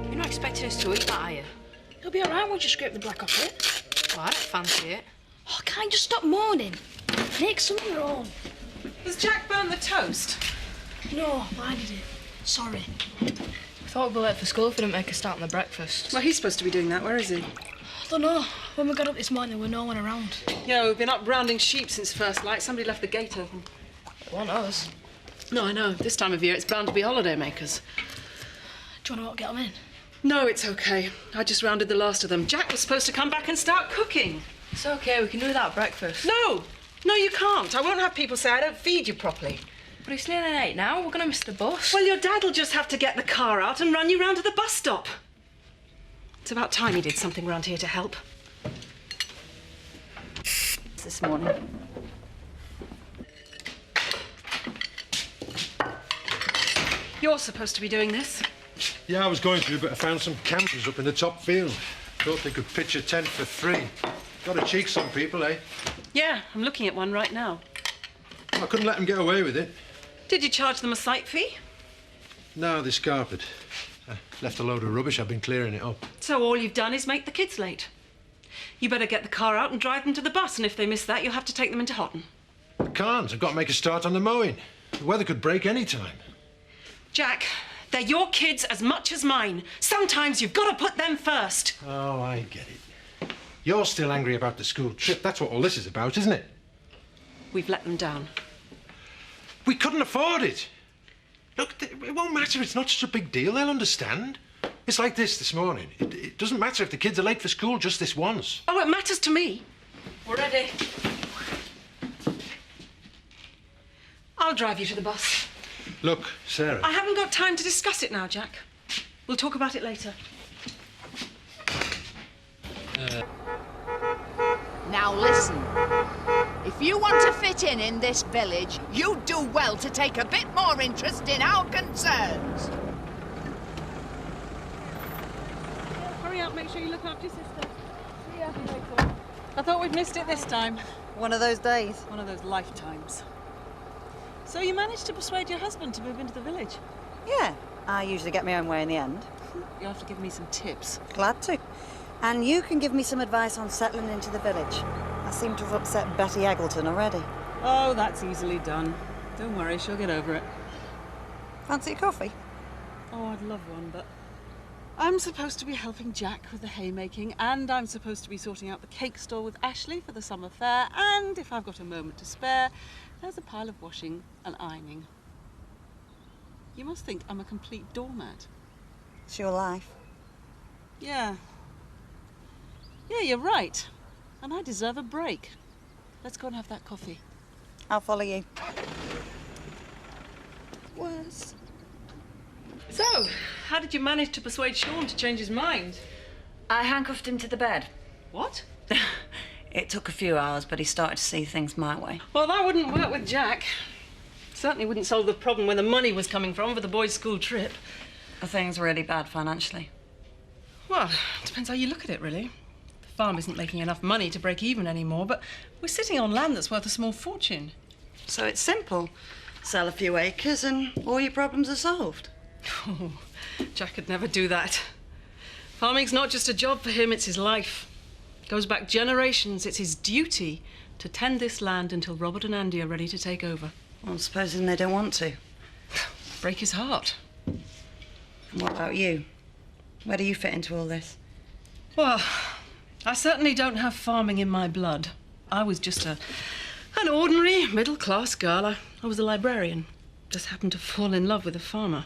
You're not expecting us to eat that, are you? It'll be all right once you scrape the black off it. Well, I don't fancy it. Oh, can't you just stop moaning? Make some of your own. Has Jack burned the toast? No, I did it. Sorry. We thought we'd be late for school if we didn't make a start on the breakfast. Well, he's supposed to be doing that. Where is he? I don't know. When we got up this morning, there were no one around. Yeah, we've been up rounding sheep since first light. Somebody left the gate open. It wasn't us. No, I know. This time of year, it's bound to be holiday makers. Do you want to get them in? No, it's okay. I just rounded the last of them. Jack was supposed to come back and start cooking. It's okay, we can do without breakfast. No! No, you can't. I won't have people say I don't feed you properly. But it's nearly 8 now. We're going to miss the bus. Well, your dad'll just have to get the car out and run you round to the bus stop. It's about time he did something round here to help. This morning. You're supposed to be doing this. Yeah, I was going to, but I found some campers up in the top field. Thought they could pitch a tent for free. Got to cheek some people, eh? Yeah, I'm looking at one right now. I couldn't let them get away with it. Did you charge them a site fee? No, they scarpered. I left a load of rubbish. I've been clearing it up. So all you've done is make the kids late. You better get the car out and drive them to the bus, and if they miss that, you'll have to take them into Houghton. I can't. I've got to make a start on the mowing. The weather could break any time. Jack, they're your kids as much as mine. Sometimes you've got to put them first. Oh, I get it. You're still angry about the school trip. That's what all this is about, isn't it? We've let them down. We couldn't afford it. Look, it won't matter. It's not such a big deal. They'll understand. It's like this morning. It doesn't matter if the kids are late for school just this once. Oh, it matters to me. We're ready. I'll drive you to the bus. Look, Sarah. I haven't got time to discuss it now, Jack. We'll talk about it later. Now listen, if you want to fit in this village, you do well to take a bit more interest in our concerns. Hurry up, make sure you look after your sister. See ya. I thought we'd missed it this time. One of those days. One of those lifetimes. So you managed to persuade your husband to move into the village? Yeah, I usually get my own way in the end. You'll have to give me some tips. Glad to. And you can give me some advice on settling into the village. I seem to have upset Betty Eggleton already. Oh, that's easily done. Don't worry, she'll get over it. Fancy a coffee? Oh, I'd love one, but I'm supposed to be helping Jack with the haymaking, and I'm supposed to be sorting out the cake stall with Ashley for the summer fair, and if I've got a moment to spare, there's a pile of washing and ironing. You must think I'm a complete doormat. It's your life. Yeah. Yeah, you're right. And I deserve a break. Let's go and have that coffee. I'll follow you. Worse. So, how did you manage to persuade Sean to change his mind? I handcuffed him to the bed. What? It took a few hours, but he started to see things my way. Well, that wouldn't work with Jack. Certainly wouldn't solve the problem where the money was coming from for the boys' school trip. Are things really bad financially? Well, it depends how you look at it, really. The farm isn't making enough money to break even anymore, but we're sitting on land that's worth a small fortune. So it's simple. Sell a few acres and all your problems are solved. Oh, Jack could never do that. Farming's not just a job for him, it's his life. It goes back generations. It's his duty to tend this land until Robert and Andy are ready to take over. Well, supposing they don't want to. Break his heart. And what about you? Where do you fit into all this? Well, I certainly don't have farming in my blood. I was just an ordinary middle-class girl. I was a librarian. Just happened to fall in love with a farmer.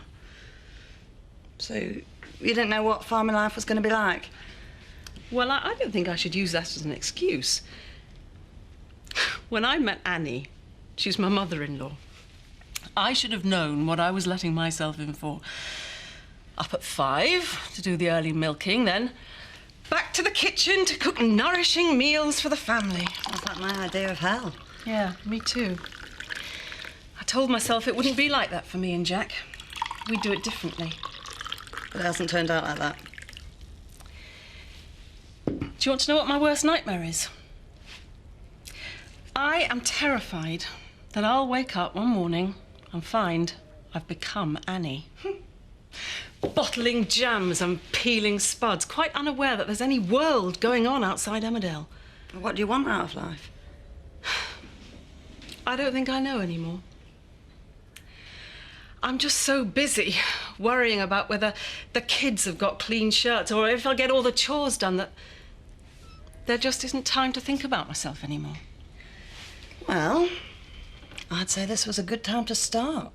So you didn't know what farming life was going to be like? Well, I don't think I should use that as an excuse. When I met Annie, she's my mother-in-law, I should have known what I was letting myself in for. Up at 5 to do the early milking, then back to the kitchen to cook nourishing meals for the family. Was that my idea of hell? Yeah, me too. I told myself it wouldn't be like that for me and Jack. We'd do it differently. But it hasn't turned out like that. Do you want to know what my worst nightmare is? I am terrified that I'll wake up one morning and find I've become Annie. bottling jams and peeling spuds, quite unaware that there's any world going on outside Emmerdale. What do you want out of life? I don't think I know anymore. I'm just so busy worrying about whether the kids have got clean shirts or if I'll get all the chores done that there just isn't time to think about myself anymore. Well, I'd say this was a good time to start.